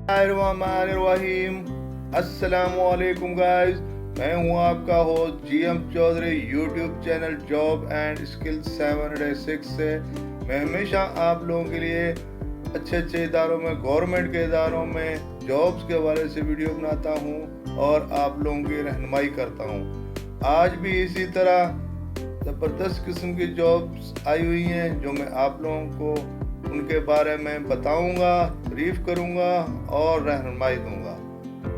बिस्मिल्लाहिर्रहमानिर्रहीम। अस्सलामुअलैकुम गाइस, मैं हूं आपका host GM Chaudhary YouTube channel job and skill 706 से। मैं हमेशा आप लोगों के लिए अच्छे अच्छे इदारों में, गवर्नमेंट के इदारों में जॉब्स के हवाले से वीडियो बनाता हूं और आप लोगों की रहनुमाई करता हूं। आज भी इसी तरह ज़बरदस्त किस्म की जॉब्स आई हुई हैं जो मैं आप लोगों को उनके बारे में बताऊंगा, ब्रीफ करूंगा और रहनुमाई दूंगा।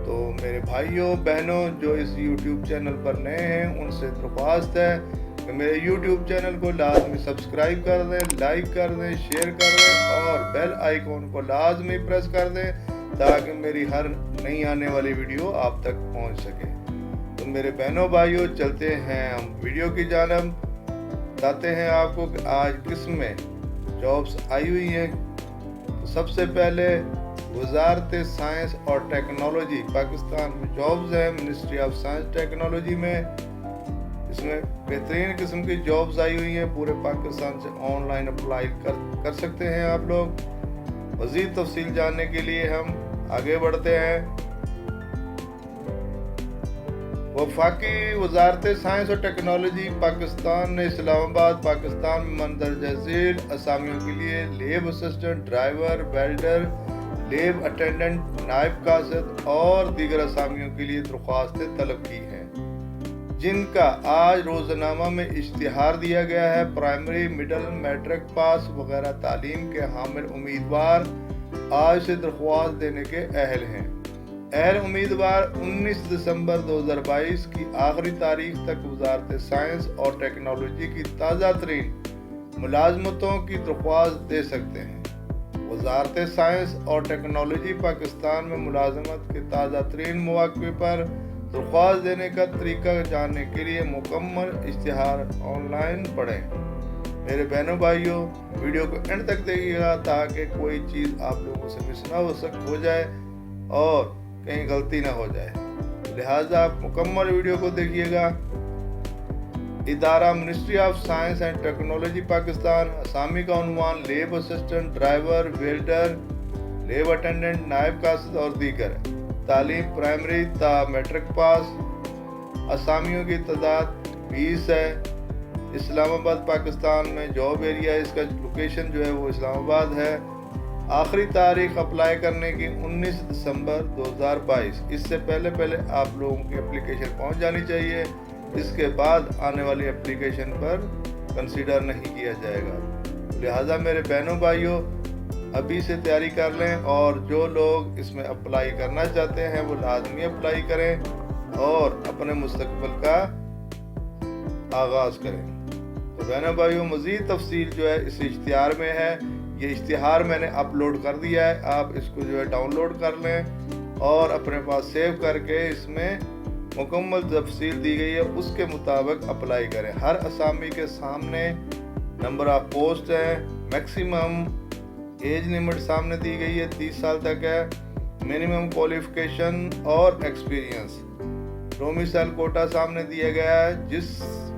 तो मेरे भाइयों बहनों जो इस YouTube चैनल पर नए हैं, उनसे दरख्वास्त है कि मेरे YouTube चैनल को लाजमी सब्सक्राइब कर दें, लाइक कर दें, शेयर कर दें और बेल आइकॉन को लाजमी प्रेस कर दें ताकि मेरी हर नई आने वाली वीडियो आप तक पहुंच सके। तो मेरे बहनों भाइयों, चलते हैं हम वीडियो की जानब। बताते हैं आपको कि आज किस में जॉब्स आई हुई हैं। तो सबसे पहले वजारत साइंस और टेक्नोलॉजी पाकिस्तान में जॉब्स हैं। मिनिस्ट्री ऑफ साइंस टेक्नोलॉजी में इसमें बेहतरीन किस्म की जॉब्स आई हुई हैं। पूरे पाकिस्तान से ऑनलाइन अप्लाई कर सकते हैं आप लोग। मज़ीद तफसील जानने के लिए हम आगे बढ़ते हैं। वफाकी वजारत साइंस और टेक्नोलॉजी पाकिस्तान ने इस्लामाबाद पाकिस्तान में मंदरजा झेल असामियों के लिए लेब असिस्टेंट, ड्राइवर, वेल्डर, लेब अटेंडेंट, नायब कासिद और दीगर असामियों के लिए दरख्वास्तें तलब की हैं, जिनका आज रोज़नामा में इश्तिहार दिया गया है। प्राइमरी, मिडल, मैट्रिक पास वगैरह तालीम के हामिल उम्मीदवार आज से दरख्वास्त देने के अहल हैं। अहल उम्मीदवार 19 दिसंबर 2022 की आखिरी तारीख तक वजारत साइंस और टेक्नोलॉजी की ताज़ा तरीन मुलाजमतों की दरख्वास्त दे सकते हैं। वजारत साइंस और टेक्नोलॉजी पाकिस्तान में मुलाजमत के ताज़ा तरीन मौक़े पर दरख्वास्त देने का तरीका जानने के लिए मुकम्मल इश्तिहार ऑनलाइन पढ़ें। मेरे बहनों भाइयों, वीडियो को एंड तक देखिएगा ताकि कोई चीज़ आप लोगों से मिस ना हो जाए और कहीं गलती ना हो जाए। लिहाजा आप मुकम्मल वीडियो को देखिएगा। इदारा ministry of science and technology Pakistan. असामी का उन्वान लेब असिस्टेंट, ड्राइवर, वेल्डर, लेब अटेंडेंट, नायब कासिद और दीगर। तालीम प्राइमरी ता मैट्रिक पास। असामियों की तादाद 20 है। इस्लामाबाद पाकिस्तान में जॉब एरिया, इसका लोकेशन जो है वो इस्लामाबाद है। आखिरी तारीख अप्लाई करने की 19 दिसंबर 2022। इससे पहले आप लोगों की एप्लीकेशन पहुंच जानी चाहिए। इसके बाद आने वाली एप्लीकेशन पर कंसीडर नहीं किया जाएगा। लिहाजा मेरे बहनों भाइयों, अभी से तैयारी कर लें और जो लोग इसमें अप्लाई करना चाहते हैं वो लाजमी अप्लाई करें और अपने मुस्तकबिल का आगाज़ करें। तो बहनों भाइयों, मज़ीद तफसील जो है इस इश्तिहार में है। ये इश्तिहार मैंने अपलोड कर दिया है, आप इसको जो है डाउनलोड कर लें और अपने पास सेव करके इसमें मुकम्मल तफसील दी गई है उसके मुताबिक अप्लाई करें। हर असामी के सामने नंबर ऑफ पोस्ट है, मैक्सिमम एज लिमिट सामने दी गई है 30 साल तक है, मिनिमम क्वालिफिकेशन और एक्सपीरियंस। डोमिसाइल कोटा सामने दिया गया है। जिस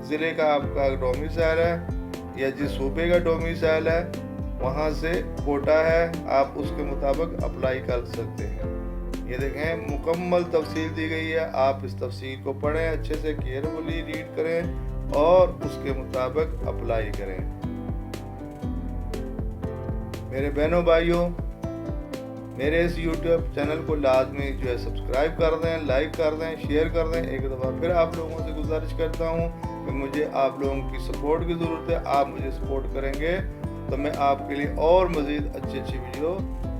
ज़िले का आपका डोमिसाइल है या जिस सूबे का डोमिसाइल है वहाँ से कोटा है, आप उसके मुताबिक अप्लाई कर सकते हैं। ये देखें, मुकम्मल तफसील दी गई है। आप इस तफसील को पढ़ें, अच्छे से केयरफुली रीड करें और उसके मुताबिक अप्लाई करें। मेरे बहनों भाइयों, मेरे इस YouTube चैनल को लाजमी जो है सब्सक्राइब कर दें, लाइक कर दें, शेयर कर दें। एक दफ़ा फिर आप लोगों से गुजारिश करता हूँ कि मुझे आप लोगों की सपोर्ट की ज़रूरत है। आप मुझे सपोर्ट करेंगे तो मैं आपके लिए और मज़ीद अच्छी वीडियो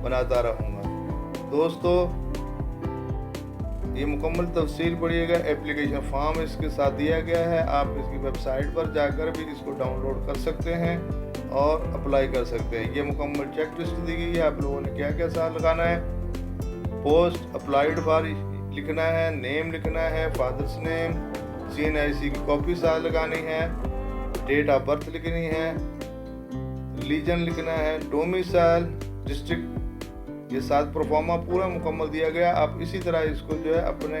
बनाता रहूँगा। दोस्तों, ये मुकम्मल तफसील पढ़िएगा। एप्लीकेशन फॉर्म इसके साथ दिया गया है। आप इसकी वेबसाइट पर जाकर भी इसको डाउनलोड कर सकते हैं और अप्लाई कर सकते हैं। ये मुकम्मल चेक लिस्ट दी गई है, आप लोगों ने क्या क्या साथ लगाना है। पोस्ट अप्लाइड फॉर लिखना है, नेम लिखना है, फादर्स नेम, CNIC की कॉपी साथ लगानी है, डेट ऑफ बर्थ लिखनी है, रिलीजन लिखना है, डोमिसाइल, डिस्ट्रिक्ट, ये साथ प्रोफार्मा पूरा मुकम्मल दिया गया। आप इसी तरह इसको जो है अपने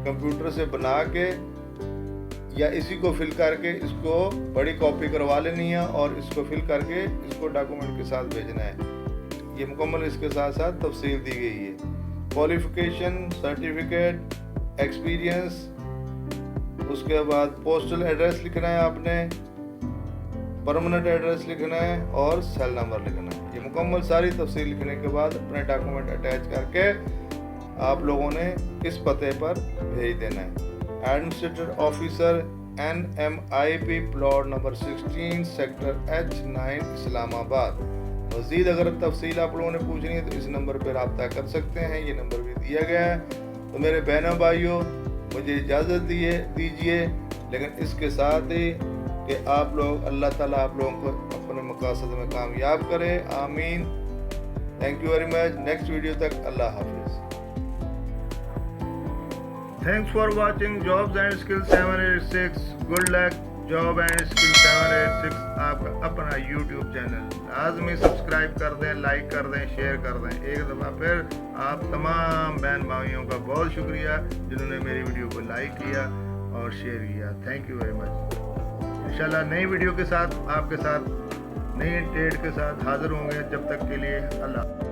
कंप्यूटर से बना के या इसी को फिल करके इसको बड़ी कॉपी करवा लेनी है और इसको फिल करके इसको डॉक्यूमेंट के साथ भेजना है। ये मुकम्मल इसके साथ साथ तफसील दी गई है। क्वालिफिकेशन, सर्टिफिकेट, एक्सपीरियंस, उसके बाद पोस्टल एड्रेस लिखना है आपने, परमानेंट एड्रेस लिखना है और सेल नंबर लिखना है। ये मुकम्मल सारी तफसील लिखने के बाद अपने डॉक्यूमेंट अटैच करके आप लोगों ने इस पते पर भेज देना है। Administrative officer NMIP plot number 16 sector H9 Islamabad. मज़ीद अगर तफसील आप लोगों ने पूछनी है तो इस नंबर पर रब्ता कर सकते हैं, ये नंबर भी दिया गया है। तो मेरे बहनों भाइयों, मुझे इजाज़त दीजिए, लेकिन इसके साथ ही कि आप लोग, अल्लाह ताला आप लोगों को अपने मकासद में कामयाब करे, आमीन। Thank you very much. Next video तक अल्लाह हाफिज़। Thanks for watching jobs and skill 786। Good luck job and skill 786, आपका अपना यूट्यूब चैनल। लाजमी सब्सक्राइब कर दें, लाइक कर दें, शेयर कर दें। एक दफ़ा फिर आप तमाम बहन भाइयों का बहुत शुक्रिया जिन्होंने मेरी वीडियो को लाइक किया और शेयर किया। Thank you very much. इंशाल्लाह नई वीडियो के साथ आपके साथ, नई ट्रेड के साथ हाज़िर होंगे। जब तक के लिए अल्लाह।